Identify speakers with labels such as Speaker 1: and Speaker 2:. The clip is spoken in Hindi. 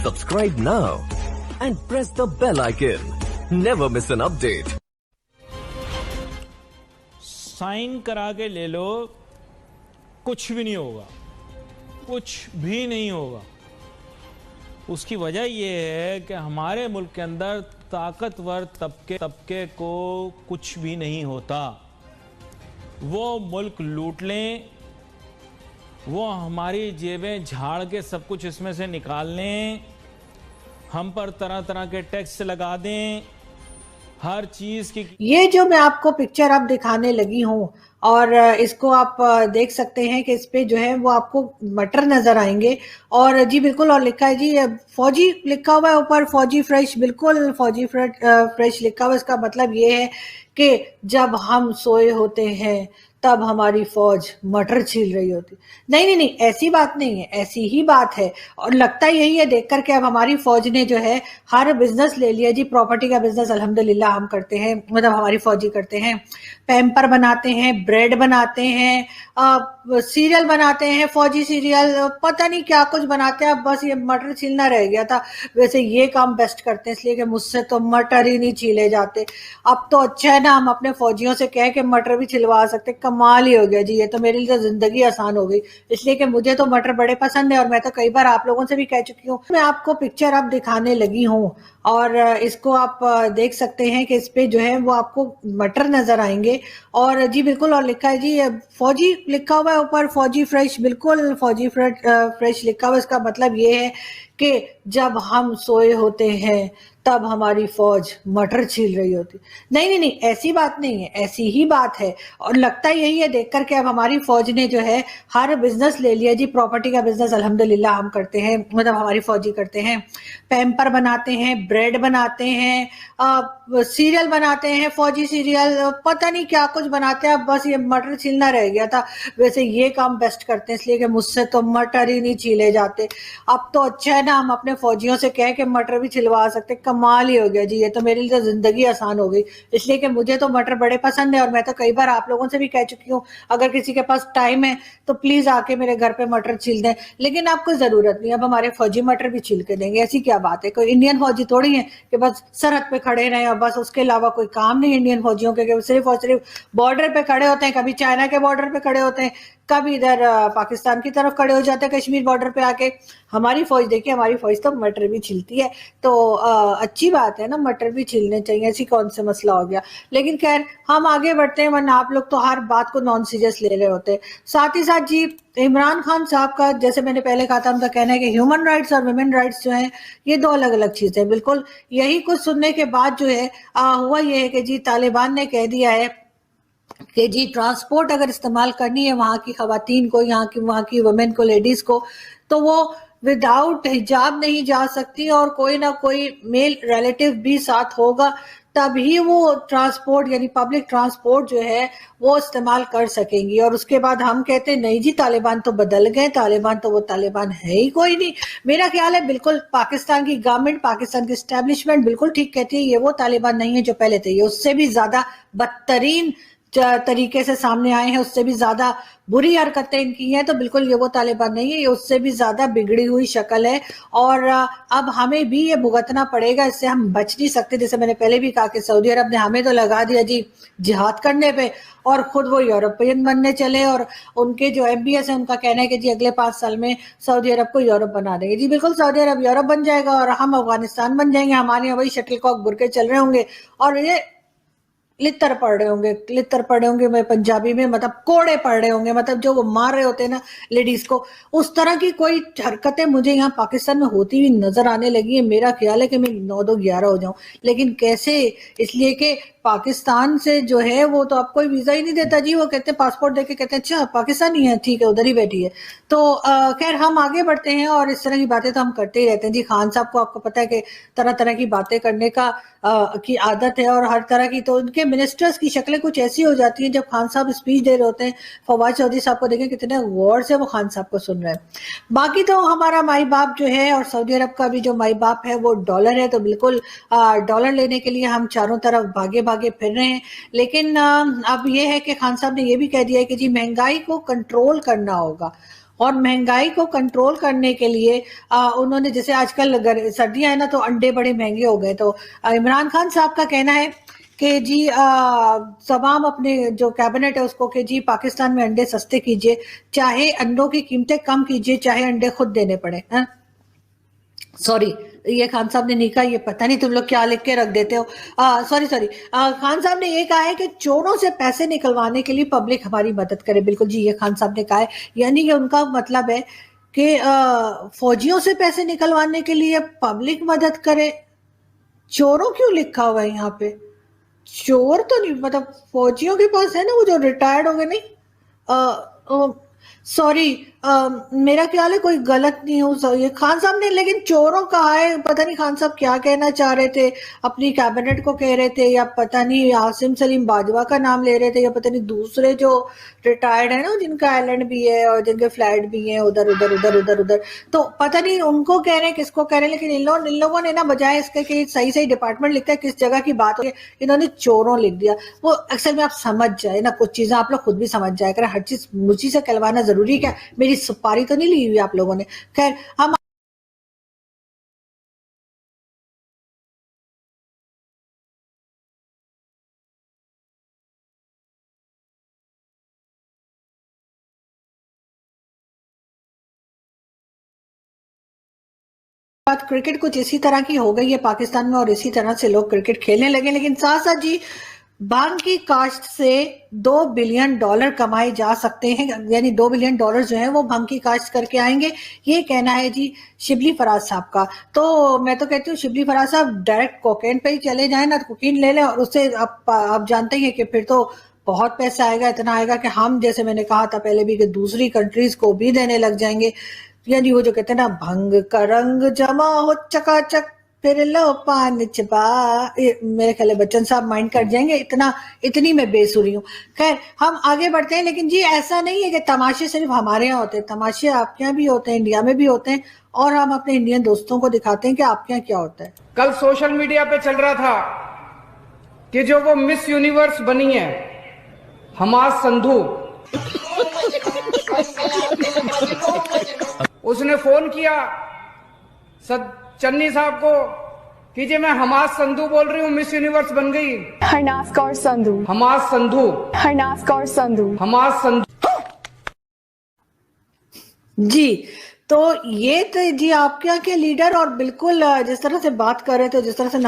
Speaker 1: Subscribe now and press the bell icon. Never miss an update.
Speaker 2: Sign करा के ले लो, कुछ भी नहीं होगा, कुछ भी नहीं होगा। उसकी वजह यह है कि हमारे मुल्क के अंदर ताकतवर तबके को कुछ भी नहीं होता। वो मुल्क लूट लें, वो हमारी जेबें झाड़ के सब कुछ इसमें से निकाल लें, हम पर तरह तरह के टैक्स लगा दें, हर चीज की।
Speaker 3: ये जो मैं आपको पिक्चर अब दिखाने लगी हूँ और इसको आप देख सकते हैं कि इस पे जो है वो आपको मटर नजर आएंगे और जी बिल्कुल, और लिखा है जी फौजी लिखा हुआ है ऊपर, फौजी फ्रेश, बिल्कुल फौजी फ्रेश लिखा हुआ है। इसका मतलब ये है कि जब हम सोए होते हैं तब हमारी फौज मटर छील रही होती। नहीं नहीं नहीं, ऐसी बात नहीं है, ऐसी ही बात है। और लगता यही है देख करके अब हमारी फौज ने जो है हर बिजनेस ले लिया जी। प्रॉपर्टी का बिजनेस अल्हम्दुलिल्लाह हम करते हैं, मतलब हमारी फौजी करते हैं। पैम्पर बनाते हैं, ब्रेड बनाते हैं, सीरियल बनाते हैं, फौजी सीरियल, पता नहीं क्या कुछ बनाते हैं। अब बस ये मटर छीलना रह गया था। वैसे ये काम बेस्ट करते हैं, इसलिए कि मुझसे तो मटर ही नहीं छीले जाते। अब तो अच्छा है ना, हम अपने फौजियों से कह के मटर भी छिलवा सकते। कमाल ही हो गया जी, ये तो मेरे लिए तो जिंदगी आसान हो गई। इसलिए कि मुझे तो मटर बड़े पसंद है और मैं तो कई बार आप लोगों से भी कह चुकी हूँ। मैं आपको पिक्चर अब दिखाने लगी हूँ और इसको आप देख सकते हैं कि इस पे जो है वो आपको मटर नजर आएंगे और जी बिल्कुल, और लिखा है जी फौजी लिखा हुआ है ऊपर, फौजी फ्रेश, बिल्कुल फौजी फ्रेश लिखा हुआ है। इसका मतलब ये है कि जब हम सोए होते हैं तब हमारी फौज मटर छील रही होती। नहीं नहीं नहीं, ऐसी बात नहीं है, ऐसी ही बात है। और लगता यही है देख करके अब हमारी फौज ने जो है हर बिजनेस ले लिया जी। प्रॉपर्टी का बिजनेस अल्हम्दुलिल्लाह हम करते हैं, मतलब हमारी फौजी करते हैं। पैम्पर बनाते हैं, ब्रेड बनाते हैं, सीरियल बनाते हैं, फौजी सीरियल, पता नहीं क्या कुछ बनाते हैं। अब बस ये मटर छीलना रह गया था। वैसे ये काम बेस्ट करते हैं, इसलिए कि मुझसे तो मटर ही नहीं छीले जाते। अब तो अच्छा है ना, हम अपने फौजियों से कह के मटर भी छिलवा सकते। कमाल ही हो गया जी, ये तो मेरे लिए तो जिंदगी आसान हो गई। इसलिए कि मुझे तो मटर बड़े पसंद है और मैं तो कई बार आप लोगों से भी कह चुकी हूँ, अगर किसी के पास टाइम है तो प्लीज आके मेरे घर पे मटर छील दें। लेकिन आपको जरूरत नहीं, अब हमारे फौजी मटर भी छील के देंगे। ऐसी क्या बात है, कोई इंडियन फौजी थोड़ी है कि बस सरहद पे खड़े रहे और बस उसके अलावा कोई काम नहीं इंडियन फौजियों के, सिर्फ और सिर्फ बॉर्डर पे खड़े होते हैं। कभी चाइना के बॉर्डर पे खड़े होते हैं, कभी इधर पाकिस्तान की तरफ खड़े हो जाते हैं, कश्मीर बॉर्डर पे आके। हमारी फौज देखिए, हमारी फौज तो मटर भी छीलती है, तो अच्छी बात है ना, मटर भी छीलने चाहिए। ऐसी कौन सा मसला हो गया। लेकिन खैर हम आगे बढ़ते हैं, वरना आप लोग तो हर बात को नॉन सीरियस ले रहे होते हैं। साथ ही साथ जी इमरान खान साहब का, जैसे मैंने पहले कहा था, उनका कहना है कि ह्यूमन राइट्स और वुमेन राइट्स जो है ये दो अलग अलग चीजें हैं। बिल्कुल यही कुछ सुनने के बाद जो है हुआ ये है कि जी तालिबान ने कह दिया है कि जी ट्रांसपोर्ट अगर इस्तेमाल करनी है वहां की खवातीन को, वहां की वुमेन को, लेडीज को, तो वो विदाउट हिजाब नहीं जा सकती और कोई ना कोई मेल रिलेटिव भी साथ होगा, तभी वो ट्रांसपोर्ट यानी पब्लिक ट्रांसपोर्ट जो है वो इस्तेमाल कर सकेंगी। और उसके बाद हम कहते हैं नहीं जी तालिबान तो बदल गए, तालिबान तो वो तालिबान है ही कोई नहीं। मेरा ख्याल है बिल्कुल पाकिस्तान की गवर्नमेंट, पाकिस्तान की एस्टेब्लिशमेंट बिल्कुल ठीक कहती है, ये वो तालिबान नहीं है जो पहले थे। ये उससे भी ज्यादा बदतरीन तरीके से सामने आए हैं, उससे भी ज्यादा बुरी हरकतें इनकी हैं। तो बिल्कुल ये वो तालिबान नहीं है, ये उससे भी ज्यादा बिगड़ी हुई शक्ल है और अब हमें भी ये भुगतना पड़ेगा, इससे हम बच नहीं सकते। जैसे मैंने पहले भी कहा कि सऊदी अरब ने हमें तो लगा दिया जी जिहाद करने पे और खुद वो यूरोपियन बनने चले और उनके जो MBS है उनका कहना है कि जी अगले 5 साल में सऊदी अरब को यूरोप बना देंगे। जी बिल्कुल, सऊदी अरब यूरोप बन जाएगा और हम अफगानिस्तान बन जाएंगे। हमारे यहाँ वही शटलकॉक बुरके चल रहे होंगे और ये लित्तर पड़ रहे होंगे मैं पंजाबी में, मतलब कोड़े पड़ रहे होंगे, मतलब जो वो मार रहे होते हैं ना लेडीज को, उस तरह की कोई हरकतें मुझे यहाँ पाकिस्तान में होती हुई नजर आने लगी है। मेरा ख्याल है कि मैं 9-2-11 हो जाऊं, लेकिन कैसे, इसलिए कि पाकिस्तान से जो है वो तो आपको वीजा ही नहीं देता जी। वो कहते हैं पासपोर्ट देके कहते हैं अच्छा पाकिस्तानी है, ठीक है उधर ही बैठी है। तो खैर हम आगे बढ़ते हैं और इस तरह की बातें तो हम करते ही रहते हैं जी। खान साहब को आपको पता है कि तरह तरह की बातें करने का की आदत है और हर तरह की, तो उनके मिनिस्टर्स की शक्लें कुछ ऐसी हो जाती हैं जब खान साहब स्पीच दे रहे होते हैं। फवाद चौधरी साहब को देखें कितने गौर से वो खान साहब को सुन रहे हैं। बाकी तो हमारा माई बाप जो है और सऊदी अरब का भी जो माई बाप है वो डॉलर है, तो बिल्कुल डॉलर लेने के लिए हम चारों तरफ भागे भागे फिर रहे हैं। लेकिन अब ये है कि खान साहब ने ये भी कह दिया है कि जी महंगाई को कंट्रोल करना होगा और महंगाई को कंट्रोल करने के लिए उन्होंने, जैसे आजकल सर्दियां है ना तो अंडे बड़े महंगे हो गए, तो इमरान खान साहब का कहना है कि जी तमाम अपने जो कैबिनेट है उसको कि जी पाकिस्तान में अंडे सस्ते कीजिए, चाहे अंडों की कीमतें कम कीजिए, चाहे अंडे खुद देने पड़े। सॉरी, ये खान साहब ने नहीं कहा, ये पता नहीं तुम लोग क्या लिख के रख देते हो। सॉरी खान साहब ने ये कहा है कि चोरों से पैसे निकलवाने के लिए पब्लिक हमारी मदद करे। बिल्कुल जी, ये खान साहब ने कहा है, यानी कि उनका मतलब है कि फौजियों से पैसे निकलवाने के लिए पब्लिक मदद करे। चोरों क्यों लिखा हुआ है यहाँ पे? चोर तो नहीं, मतलब फौजियों के पास है ना, वो जो रिटायर्ड हो गए, नहीं सॉरी, मेरा ख्याल है कोई गलत नहीं हो, ये खान साहब ने लेकिन चोरों कहा है। पता नहीं खान साहब क्या कहना चाह रहे थे, अपनी कैबिनेट को कह रहे थे, या पता नहीं आसिम सलीम बाजवा का नाम ले रहे थे, या पता नहीं दूसरे जो रिटायर्ड है ना, जिनका आइलैंड भी है और जिनके फ्लैट भी हैं उधर उधर उधर उधर उधर, तो पता नहीं उनको कह रहे हैं किसको कह रहे हैं। लेकिन इन लोगों ने ना बजाय इसके कि सही सही डिपार्टमेंट लिखता है किस जगह की बात हो रही है, इन्होंने चोरों लिख दिया। वो अक्सर में आप समझ जाए ना, कुछ चीजें आप लोग खुद भी समझ जाए कर, हर चीज मुझी से कहलवाना जरूरी क्या? मेरी सुपारी तो नहीं ली हुई आप लोगों ने। खैर, हम बात क्रिकेट कुछ इसी तरह की हो गई है पाकिस्तान में, और इसी तरह से लोग क्रिकेट खेलने लगे। लेकिन साथ साथ जी भांग की काश्त से $2 बिलियन कमाए जा सकते हैं, यानी $2 बिलियन जो है वो भांग की काश्त करके आएंगे, ये कहना है जी शिबली फराज साहब का। तो मैं तो कहती हूँ शिबली फराज साहब डायरेक्ट कोकेन पे ही चले जाए ना, कोकीन ले लें, और उससे आप जानते हैं कि फिर तो बहुत पैसा आएगा, इतना आएगा कि हम, जैसे मैंने कहा था पहले भी, कि दूसरी कंट्रीज को भी देने लग जाएंगे। यानी वो जो कहते हैं ना, भंग का रंग जमा हो चकाचक, फिर लो पान चिपा, मेरे ख्याल बच्चन साहब माइंड कर जाएंगे, इतनी मैं बेसुरी हूँ। खैर, हम आगे बढ़ते हैं। लेकिन जी ऐसा नहीं है कि तमाशे सिर्फ हमारे यहाँ होते हैं, तमाशे आपके यहाँ भी होते हैं, इंडिया में भी होते हैं, और हम अपने इंडियन दोस्तों को दिखाते हैं कि आपके यहाँ क्या होता है।
Speaker 4: कल सोशल मीडिया पे चल रहा था कि जो वो मिस यूनिवर्स बनी है हमास संधू, उसने फोन किया चन्नी साहब को कि जी मैं हमास संधू बोल रही हूँ, मिस यूनिवर्स बन गई
Speaker 5: हरनाज कौर संधू,
Speaker 4: हमास संधू,
Speaker 5: हरनाज कौर संधू,
Speaker 4: हमास संधू।
Speaker 3: जी, तो ये तो जी आपके यहाँ के लीडर, और बिल्कुल जिस तरह से बात कर रहे थे, जिस तरह से